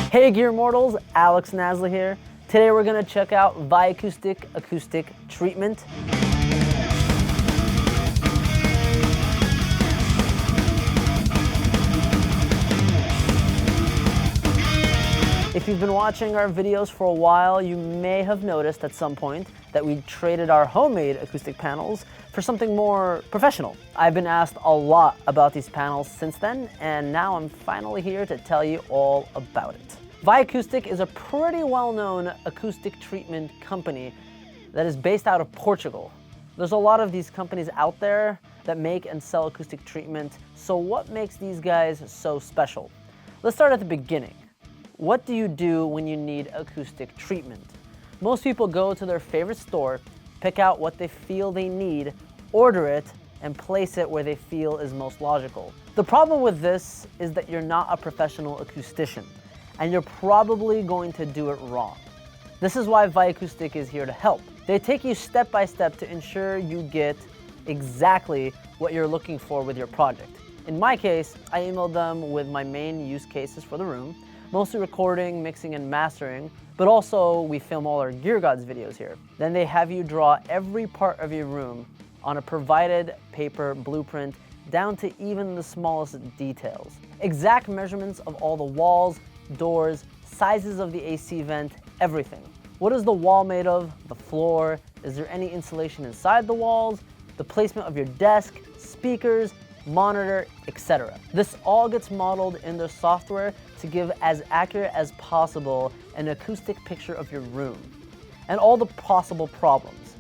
Hey Gear Mortals, Alex Nasla here. Today we're going to check out Vicoustic acoustic treatment. If you've been watching our videos for a while, you may have noticed at some point that we traded our homemade acoustic panels for something more professional. I've been asked a lot about these panels since then, and now I'm finally here to tell you all about it. Vicoustic is a pretty well-known acoustic treatment company that is based out of Portugal. There's a lot of these companies out there that make and sell acoustic treatment, so what makes these guys so special? Let's start at the beginning. What do you do when you need acoustic treatment? Most people go to their favorite store, pick out what they feel they need, order it, and place it where they feel is most logical. The problem with this is that you're not a professional acoustician, and you're probably going to do it wrong. This is why Vicoustic is here to help. They take you step by step to ensure you get exactly what you're looking for with your project. In my case, I emailed them with my main use cases for the room, mostly recording, mixing, and mastering, but also we film all our Gear Gods videos here. Then they have you draw every part of your room on a provided paper blueprint down to even the smallest details. Exact measurements of all the walls, doors, sizes of the AC vent, everything. What is the wall made of? The floor? Is there any insulation inside the walls? The placement of your desk, speakers, monitor, etc. This all gets modeled in their software to give as accurate as possible an acoustic picture of your room and all the possible problems.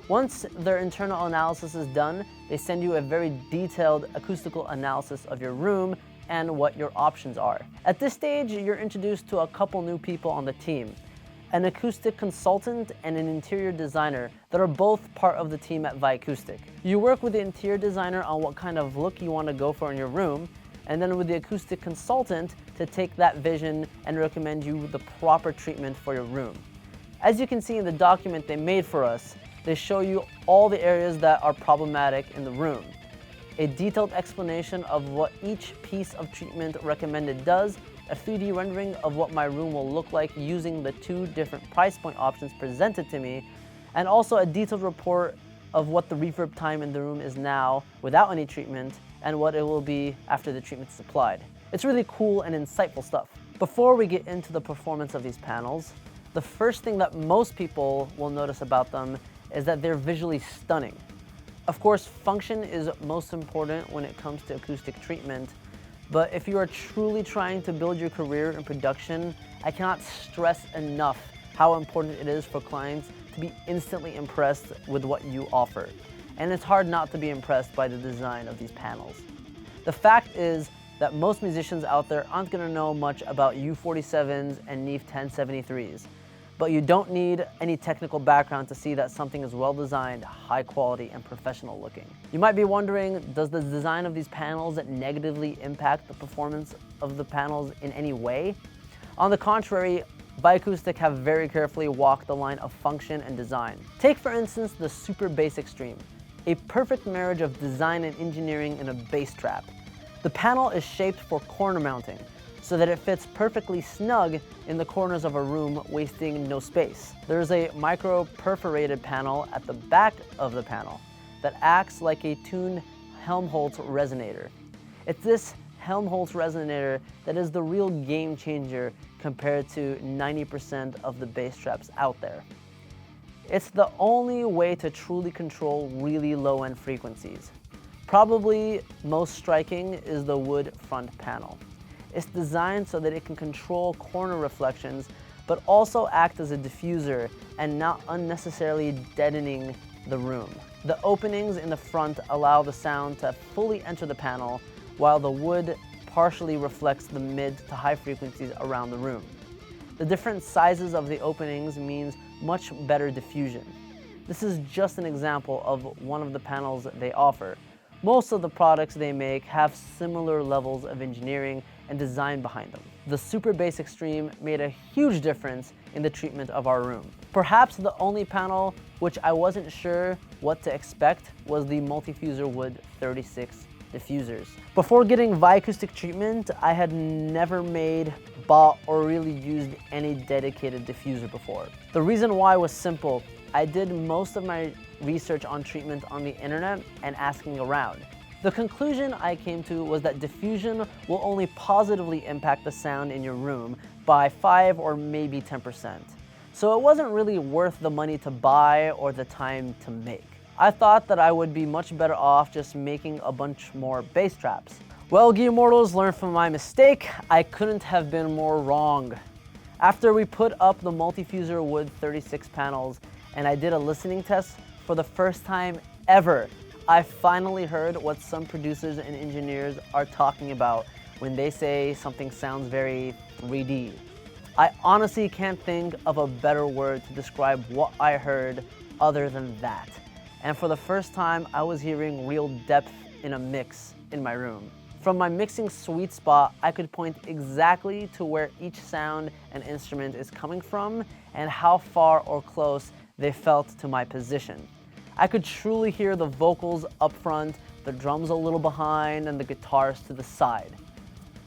Once their internal analysis is done, they send you a very detailed acoustical analysis of your room and what your options are. At this stage, you're introduced to a couple new people on the team, an acoustic consultant and an interior designer that are both part of the team at Vicoustic. You work with the interior designer on what kind of look you want to go for in your room, and then with the acoustic consultant to take that vision and recommend you the proper treatment for your room. As you can see in the document they made for us, they show you all the areas that are problematic in the room, a detailed explanation of what each piece of treatment recommended does, a 3D rendering of what my room will look like using the two different price point options presented to me, and also a detailed report of what the reverb time in the room is now without any treatment and what it will be after the treatment is applied. It's really cool and insightful stuff. Before we get into the performance of these panels, the first thing that most people will notice about them is that they're visually stunning. Of course, function is most important when it comes to acoustic treatment, but if you are truly trying to build your career in production, I cannot stress enough how important it is for clients to be instantly impressed with what you offer. And it's hard not to be impressed by the design of these panels. The fact is that most musicians out there aren't going to know much about U47s and Neve 1073s, but you don't need any technical background to see that something is well designed, high quality, and professional looking. You might be wondering, does the design of these panels negatively impact the performance of the panels in any way? On the contrary, Vicoustic have very carefully walked the line of function and design. Take for instance the Super Bass Extreme, a perfect marriage of design and engineering in a bass trap. The panel is shaped for corner mounting, so that it fits perfectly snug in the corners of a room, wasting no space. There's a micro perforated panel at the back of the panel that acts like a tuned Helmholtz resonator. It's this Helmholtz resonator that is the real game changer compared to 90% of the bass traps out there. It's the only way to truly control really low-end frequencies. Probably most striking is the wood front panel. It's designed so that it can control corner reflections, but also act as a diffuser and not unnecessarily deadening the room. The openings in the front allow the sound to fully enter the panel, while the wood partially reflects the mid to high frequencies around the room. The different sizes of the openings means much better diffusion. This is just an example of one of the panels they offer. Most of the products they make have similar levels of engineering and design behind them. The Super Bass Extreme made a huge difference in the treatment of our room. Perhaps the only panel which I wasn't sure what to expect was the Multifuser Wood 36 diffusers. Before getting Vicoustic treatment, I had never made, bought, or really used any dedicated diffuser before. The reason why was simple. I did most of my research on treatment on the internet and asking around. The conclusion I came to was that diffusion will only positively impact the sound in your room by 5 or maybe 10%. So it wasn't really worth the money to buy or the time to make. I thought that I would be much better off just making a bunch more bass traps. Well, Gear Mortals, learned from my mistake. I couldn't have been more wrong. After we put up the Multifuser Wood 36 panels and I did a listening test for the first time ever, I finally heard what some producers and engineers are talking about when they say something sounds very 3D. I honestly can't think of a better word to describe what I heard other than that. And for the first time, I was hearing real depth in a mix in my room. From my mixing sweet spot, I could point exactly to where each sound and instrument is coming from and how far or close they felt to my position. I could truly hear the vocals up front, the drums a little behind, and the guitars to the side.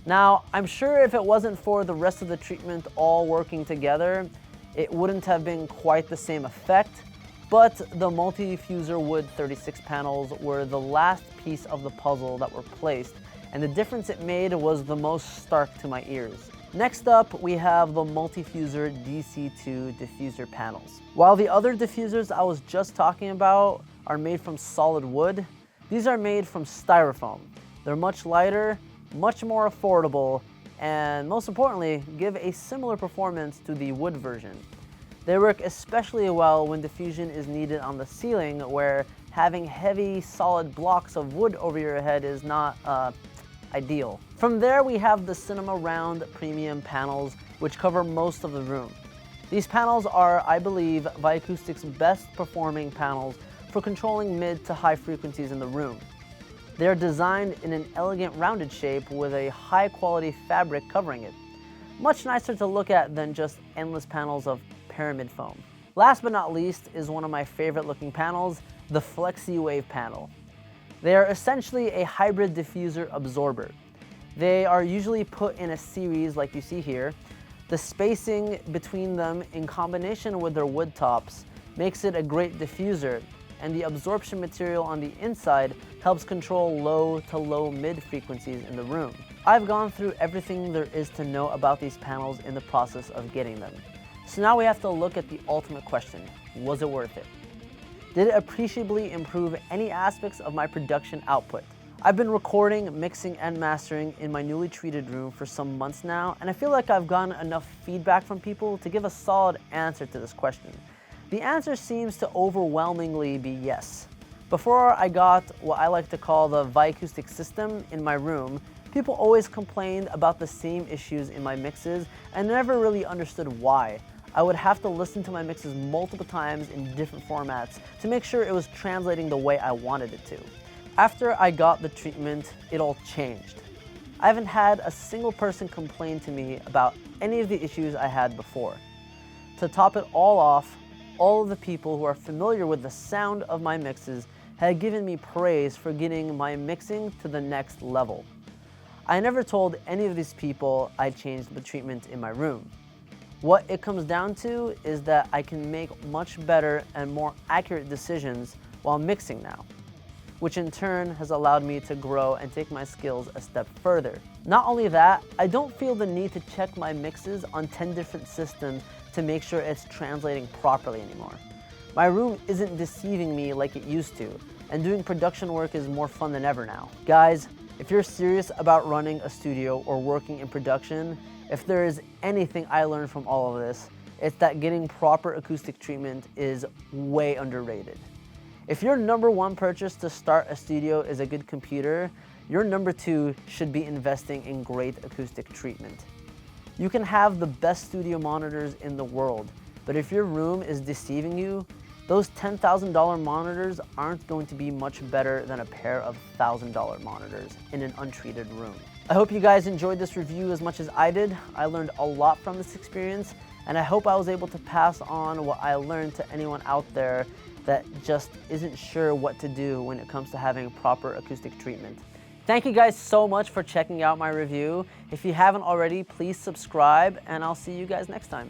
Now, I'm sure if it wasn't for the rest of the treatment all working together, it wouldn't have been quite the same effect, but the Multifuser Wood 36 panels were the last piece of the puzzle that were placed, and the difference it made was the most stark to my ears. Next up, we have the Multifuser DC2 diffuser panels. While the other diffusers I was just talking about are made from solid wood, these are made from styrofoam. They're much lighter, much more affordable, and most importantly, give a similar performance to the wood version. They work especially well when diffusion is needed on the ceiling, where having heavy, solid blocks of wood over your head is not ideal. From there, we have the Cinema Round Premium panels, which cover most of the room. These panels are, I believe, Vicoustic's best performing panels for controlling mid to high frequencies in the room. They are designed in an elegant rounded shape with a high quality fabric covering it. Much nicer to look at than just endless panels of pyramid foam. Last but not least is one of my favorite looking panels, the Flexi Way Panel. They are essentially a hybrid diffuser absorber. They are usually put in a series like you see here. The spacing between them in combination with their wood tops makes it a great diffuser, and the absorption material on the inside helps control low to low mid frequencies in the room. I've gone through everything there is to know about these panels in the process of getting them. So now we have to look at the ultimate question: was it worth it? Did it appreciably improve any aspects of my production output? I've been recording, mixing, and mastering in my newly treated room for some months now, and I feel like I've gotten enough feedback from people to give a solid answer to this question. The answer seems to overwhelmingly be yes. Before I got what I like to call the Vicoustic system in my room, people always complained about the same issues in my mixes and never really understood why. I would have to listen to my mixes multiple times in different formats to make sure it was translating the way I wanted it to. After I got the treatment, it all changed. I haven't had a single person complain to me about any of the issues I had before. To top it all off, all of the people who are familiar with the sound of my mixes had given me praise for getting my mixing to the next level. I never told any of these people I changed the treatment in my room. What it comes down to is that I can make much better and more accurate decisions while mixing now, which in turn has allowed me to grow and take my skills a step further. Not only that, I don't feel the need to check my mixes on 10 different systems to make sure it's translating properly anymore. My room isn't deceiving me like it used to, and doing production work is more fun than ever now. Guys, if you're serious about running a studio or working in production, if there is anything I learned from all of this, it's that getting proper acoustic treatment is way underrated. If your number one purchase to start a studio is a good computer, your number two should be investing in great acoustic treatment. You can have the best studio monitors in the world, but if your room is deceiving you, those $10,000 monitors aren't going to be much better than a pair of $1,000 monitors in an untreated room. I hope you guys enjoyed this review as much as I did. I learned a lot from this experience, and I hope I was able to pass on what I learned to anyone out there that just isn't sure what to do when it comes to having proper acoustic treatment. Thank you guys so much for checking out my review. If you haven't already, please subscribe, and I'll see you guys next time.